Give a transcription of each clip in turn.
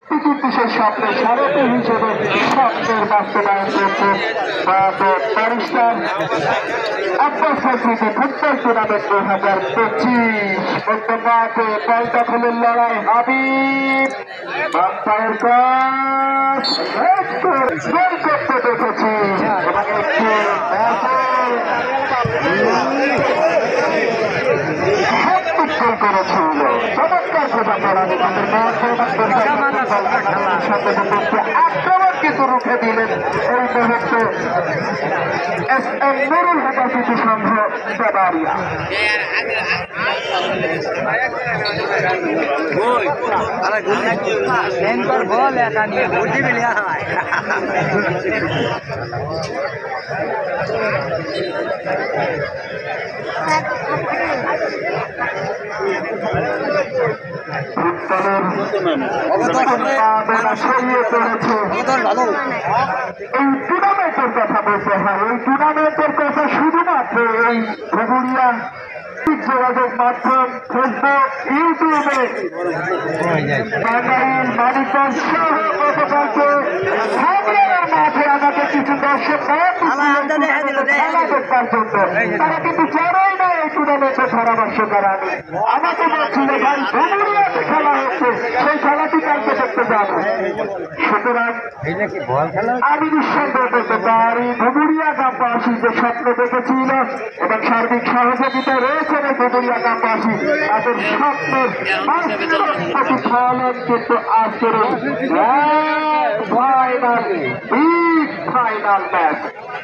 কিন্তু সেই স্বপ্নের সারথি হিসেবে স্বপ্নের বাস্তবায়ন করছে ব্যারিস্টার আব্বাস ফজলিকে ফুটবল টুর্নামেন্ট 2025 মধ্যমাঠে বল দখলের লড়াই হাবিব বাম্পায়ের কাজ গোল করতে দেখেছি এবং একটি গোল করেছিল চমৎকার প্রচার আক্রমণ কিন্তু রুখে দিলেন এই মুহূর্তে নুরুল হুদা শিশু সংঘ দেবারিয়া। ছড়িয়ে পড়েছে এই টুর্নামেন্টের কথা বলতে হয়। এই টুর্নামেন্টের কথা শুধুমাত্র এই ঘুগুড়িয়া যোগাযোগ মাধ্যম ফেসবুক ইউটিউবে বাঙালির মানিকগঞ্জ সহ গতকালকে মাঠে আমাকে কিছু দর্শক খেলা দেখবার জন্য তারা কিন্তু জানাই না এই টুর্নামেন্টে ধারাভাষ্য করা আমাকে বলছিল ভাই ঘুগুড়িয়াতে খেলা হচ্ছে সেই খেলাটি কালকে দেখতে যাব। সুতরাং আমি নিঃসন্দেহ করতে পারি ঘুগুড়িয়া গ্রামবাসী যে স্বপ্ন দেখেছিল এবং সার্বিক সহযোগিতা রয়েছে ঘুগুড়িয়া গ্রামবাসী তাদের স্বপ্নের প্রতিফলন কিন্তু আজকের ফাইনাল ম্যাচ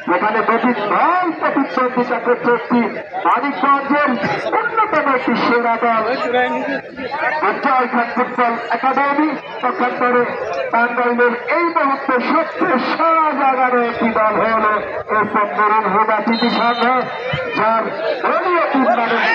যেখানে দুটি দল প্রতিদ্বন্দ্বিতা করছে একটি মানিকগঞ্জের অন্যতম একটি সেরা দল জয় খান ফুটবল একাডেমি পক্ষান্তরে টাঙ্গাইলের এই মুহূর্তে সবচেয়ে সেরা জায়গার একটি দল হল এই নুরুল হুদা শিশু সংঘ যার দলীয় টুর্নামেন্ট